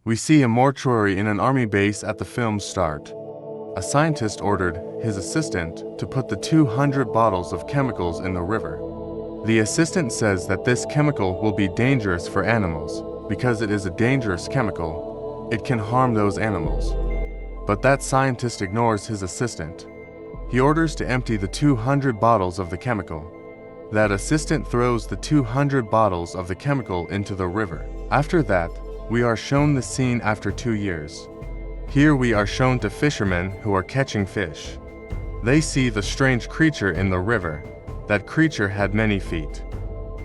We see a mortuary in an army base at the film's start. A scientist ordered his assistant to put the 200 bottles of chemicals in the river. The assistant says that this chemical will be dangerous for animals. Because it is a dangerous chemical, it can harm those animals. But that scientist ignores his assistant. He orders to empty the 200 bottles of the chemical. That assistant throws the 200 bottles of the chemical into the river. After that, we are shown the scene after 2 years. Here we are shown to fishermen who are catching fish. They see the strange creature in the river. That creature had many feet.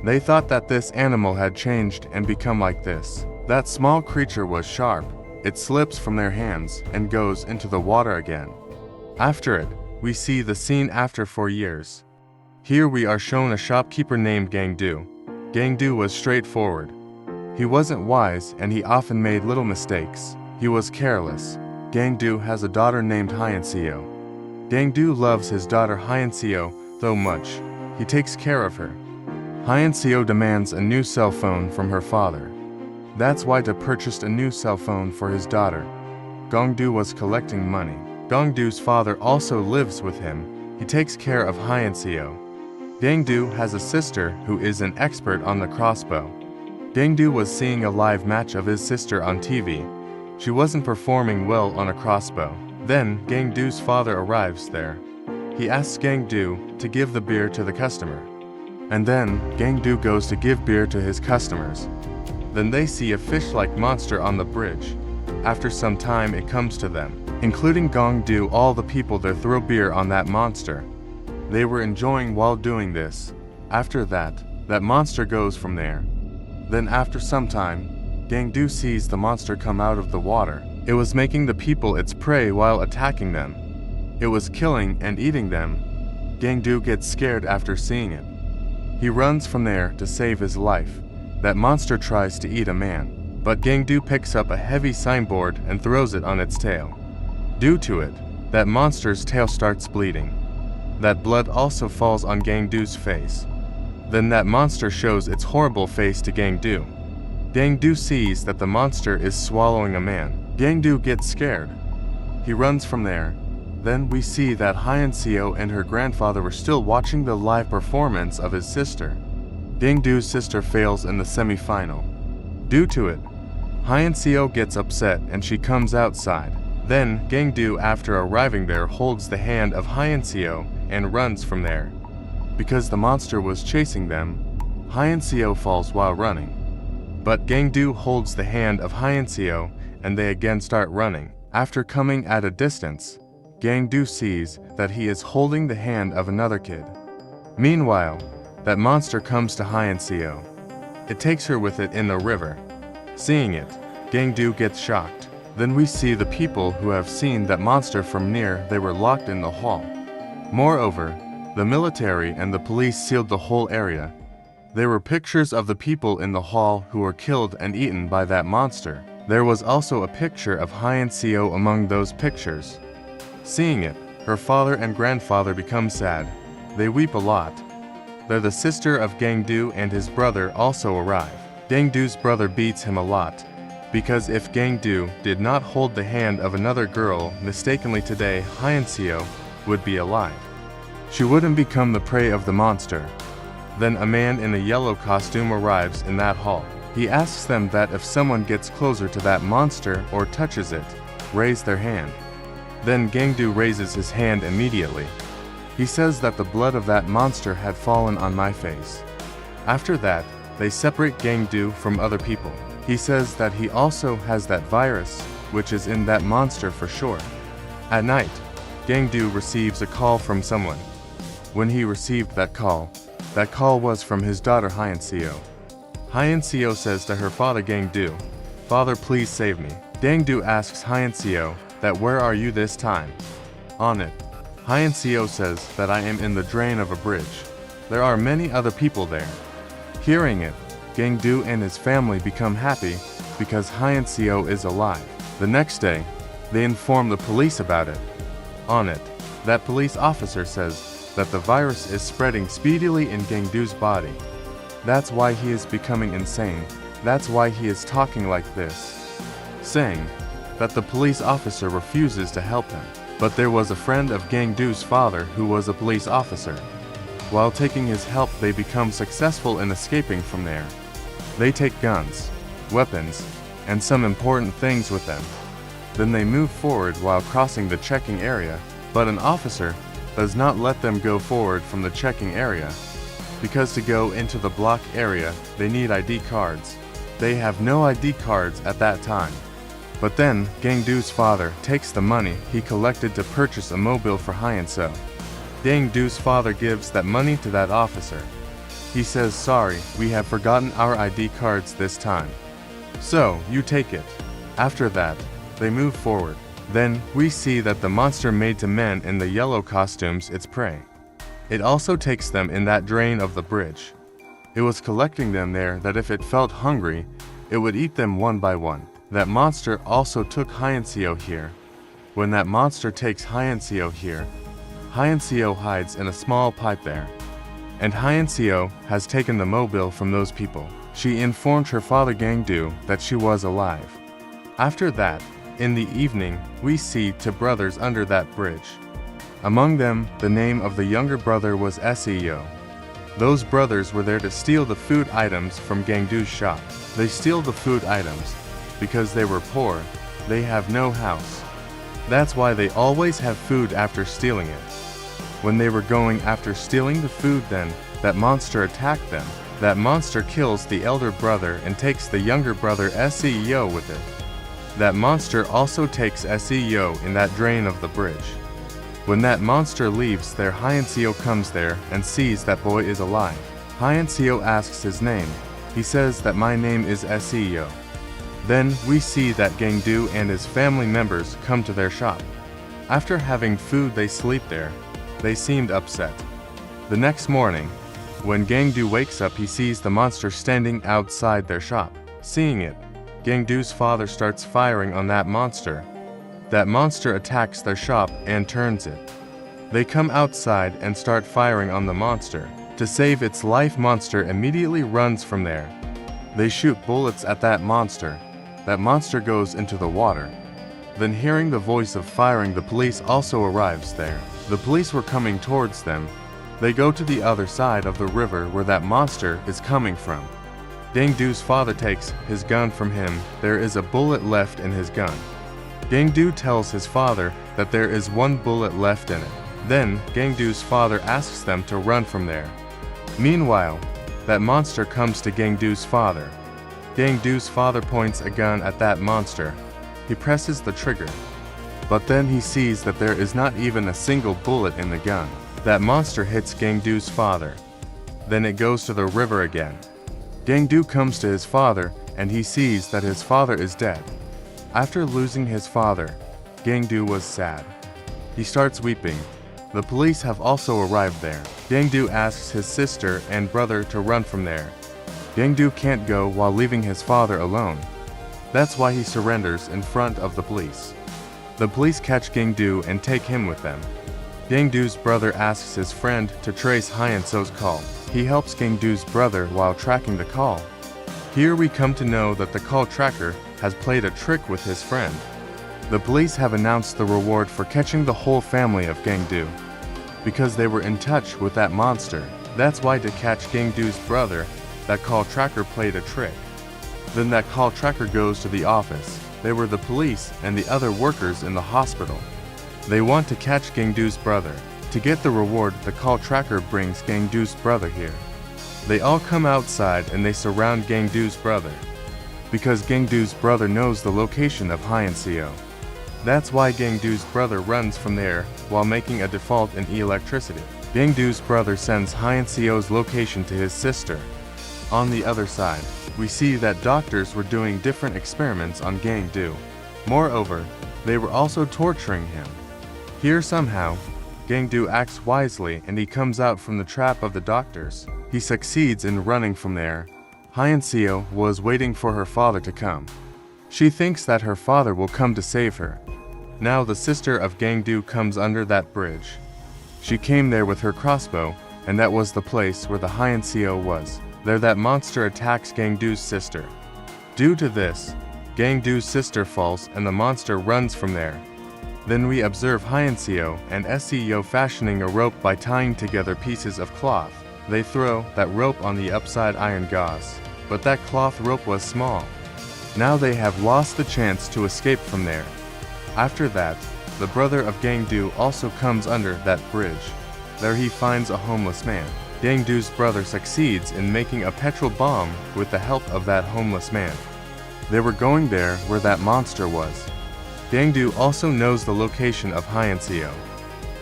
They thought that this animal had changed and become like this. That small creature was sharp. It slips from their hands and goes into the water again. After it, we see the scene after 4 years. Here we are shown a shopkeeper named Gangdu. Gangdu was straightforward. He wasn't wise and he often made little mistakes. He was careless. Gangdu has a daughter named Hyanseo. Gangdu loves his daughter Hyanseo, though much. He takes care of her. Hyanseo demands a new cell phone from her father. That's why he purchased a new cell phone for his daughter. Gangdu was collecting money. Gangdu's father also lives with him. He takes care of Hyanseo. Gangdu has a sister who is an expert on the crossbow. Gangdu was seeing a live match of his sister on TV. She wasn't performing well on a crossbow. Then, Gangdu's father arrives there. He asks Gangdu to give the beer to the customer. And then, Gangdu goes to give beer to his customers. Then they see a fish-like monster on the bridge. After some time it comes to them, including Gangdu. All the people there throw beer on that monster. They were enjoying while doing this. After that, that monster goes from there. Then after some time, Gangdu sees the monster come out of the water. It was making the people its prey while attacking them. It was killing and eating them. Gangdu gets scared after seeing it. He runs from there to save his life. That monster tries to eat a man, but Gangdu picks up a heavy signboard and throws it on its tail. Due to it, that monster's tail starts bleeding. That blood also falls on Gangdu's face. Then that monster shows its horrible face to Gangdu. Gangdu sees that the monster is swallowing a man. Gangdu gets scared. He runs from there. Then we see that Hyanseo and her grandfather were still watching the live performance of his sister. Gangdu's sister fails in the semi-final. Due to it, Hyanseo gets upset and she comes outside. Then Gangdu, after arriving there, holds the hand of Hyanseo and runs from there. Because the monster was chasing them, Hyanseo falls while running. But Gangdu holds the hand of Hyanseo and they again start running. After coming at a distance, Gangdu sees that he is holding the hand of another kid. Meanwhile, that monster comes to Hyanseo. It takes her with it in the river. Seeing it, Gangdu gets shocked. Then we see the people who have seen that monster from near. They were locked in the hall. Moreover, the military and the police sealed the whole area. There were pictures of the people in the hall who were killed and eaten by that monster. There was also a picture of Hyanseo among those pictures. Seeing it, her father and grandfather become sad. They weep a lot. There the sister of Gangdu and his brother also arrive. Gangdu's brother beats him a lot, because if Gangdu did not hold the hand of another girl mistakenly today, Hyanseo would be alive. She wouldn't become the prey of the monster. Then a man in a yellow costume arrives in that hall. He asks them that if someone gets closer to that monster or touches it, raise their hand. Then Gangdu raises his hand immediately. He says that the blood of that monster had fallen on my face. After that, they separate Gangdu from other people. He says that he also has that virus, which is in that monster for sure. At night, Gangdu receives a call from someone. When he received that call was from his daughter Hyanseo. Hyanseo says to her father Gangdu, "Father, please save me." Gangdu asks Hyanseo that where are you this time? On it, Hyanseo says that I am in the drain of a bridge. There are many other people there. Hearing it, Gangdu and his family become happy because Hyanseo is alive. The next day, they inform the police about it. On it, that police officer says that the virus is spreading speedily in Gangdu's body. That's why he is becoming insane. That's why he is talking like this. saying that the police officer refuses to help him. But there was a friend of Gangdu's father who was a police officer. While taking his help, they become successful in escaping from there. They take guns, weapons, and some important things with them. Then they move forward while crossing the checking area, but an officer does not let them go forward from the checking area, because to go into the block area, they need ID cards. They have no ID cards at that time. But then, Gangdu's father takes the money he collected to purchase a mobile for Hyeonseo. Gangdu's father gives that money to that officer. He says, "Sorry, we have forgotten our ID cards this time. So, you take it." After that, they move forward. Then, we see that the monster made to men in the yellow costumes its prey. It also takes them in that drain of the bridge. It was collecting them there that if it felt hungry, it would eat them one by one. That monster also took Hyeonseo here. When that monster takes Hyeonseo here, Hyeonseo hides in a small pipe there. And Hyeonseo has taken the mobile from those people. She informed her father Gangdu that she was alive. After that, in the evening, we see two brothers under that bridge. Among them, the name of the younger brother was Seo. Those brothers were there to steal the food items from Gangdu's shop. They steal the food items because they were poor, they have no house. That's why they always have food after stealing it. When they were going after stealing the food, then that monster attacked them. That monster kills the elder brother and takes the younger brother Seo with it. That monster also takes Seo in that drain of the bridge. When that monster leaves there, Hyeonseo comes there and sees that boy is alive. Hyeonseo asks his name. He says that my name is Seo. Then we see that Gangdu and his family members come to their shop. After having food, they sleep there. They seemed upset. The next morning, when Gangdu wakes up, he sees the monster standing outside their shop. Seeing it, Gangdu's father starts firing on that monster. That monster attacks their shop and turns it. They come outside and start firing on the monster. To save its life, monster immediately runs from there. They shoot bullets at that monster. That monster goes into the water. Then, hearing the voice of firing, the police also arrives there. The police were coming towards them. They go to the other side of the river where that monster is coming from. Gangdu's father takes his gun from him. There is a bullet left in his gun. Gangdu tells his father that there is one bullet left in it. Then, Gangdu's father asks them to run from there. Meanwhile, that monster comes to Gangdu's father. Gangdu's father points a gun at that monster. He presses the trigger. But then he sees that there is not even a single bullet in the gun. That monster hits Gangdu's father. Then it goes to the river again. Gangdu comes to his father and he sees that his father is dead. After losing his father, Gangdu was sad. He starts weeping. The police have also arrived there. Gangdu asks his sister and brother to run from there. Gangdu can't go while leaving his father alone. That's why he surrenders in front of the police. The police catch Gangdu and take him with them. Gangdu's brother asks his friend to trace Hyeonseo's call. He helps Gangdu's brother while tracking the call. Here we come to know that the call tracker has played a trick with his friend. The police have announced the reward for catching the whole family of Gangdu, because they were in touch with that monster. That's why to catch Gangdu's brother, that call tracker played a trick. Then that call tracker goes to the office. They were the police and the other workers in the hospital. They want to catch Gangdu's brother. To get the reward, the call tracker brings Gangdu's brother here. They all come outside and they surround Gangdu's brother, because Gangdu's brother knows the location of Hyeonseo. That's why Gangdu's brother runs from there while making a default in electricity. Gangdu's brother sends Hyeonseo's location to his sister. On the other side, we see that doctors were doing different experiments on Gangdu. Moreover, they were also torturing him. Here somehow, Gangdu acts wisely and he comes out from the trap of the doctors. He succeeds in running from there. Hyeonseo was waiting for her father to come. She thinks that her father will come to save her. Now the sister of Gangdu comes under that bridge. She came there with her crossbow, and that was the place where the Hyeonseo was. There that monster attacks Gangdu's sister. Due to this, Gangdu's sister falls and the monster runs from there. Then we observe Hyeonseo and Seo fashioning a rope by tying together pieces of cloth. They throw that rope on the upside iron gauze, but that cloth rope was small. Now they have lost the chance to escape from there. After that, the brother of Gangdu also comes under that bridge. There he finds a homeless man. Gangdu's brother succeeds in making a petrol bomb with the help of that homeless man. They were going there where that monster was. Gangdu also knows the location of Hyeonseo.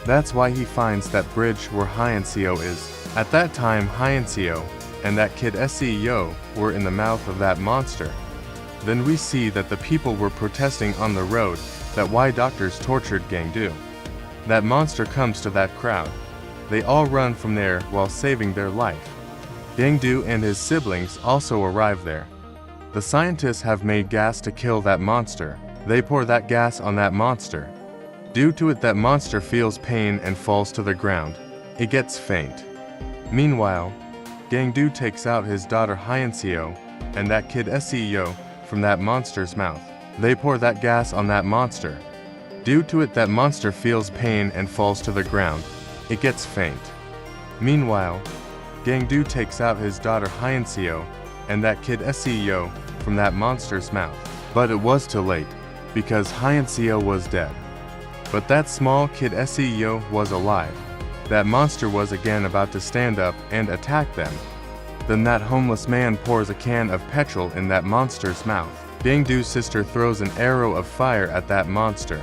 That's why he finds that bridge where Hyeonseo is. At that time, Hyeonseo and that kid Seo were in the mouth of that monster. Then we see that the people were protesting on the road that why doctors tortured Gangdu. That monster comes to that crowd. They all run from there while saving their life. Gangdu and his siblings also arrive there. The scientists have made gas to kill that monster. They pour that gas on that monster. Due to it, that monster feels pain and falls to the ground. It gets faint. Meanwhile, Gangdu takes out his daughter Hyeonseo and that kid Seo from that monster's mouth. They pour that gas on that monster. Due to it, that monster feels pain and falls to the ground. It gets faint. Meanwhile, Gangdu takes out his daughter Hyeonseo and that kid Seo from that monster's mouth. But it was too late, because Hyeonseo was dead. But that small kid Seo was alive. That monster was again about to stand up and attack them. Then that homeless man pours a can of petrol in that monster's mouth. Gangdu's sister throws an arrow of fire at that monster.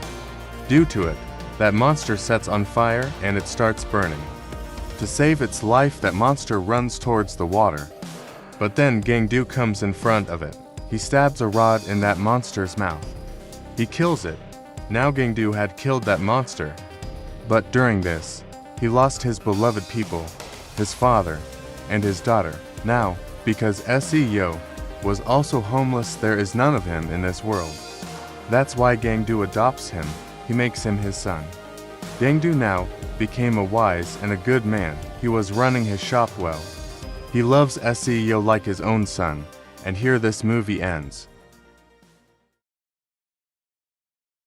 Due to it, that monster sets on fire and it starts burning. To save its life, that monster runs towards the water. But then Gangdu comes in front of it. He stabs a rod in that monster's mouth. He kills it. Now Gangdu had killed that monster. But during this, he lost his beloved people, his father, and his daughter. Now, because Seo was also homeless, there is none of him in this world. That's why Gangdu adopts him. He makes him his son. Gangdu now became a wise and a good man. He was running his shop well. He loves Seo like his own son. And here this movie ends.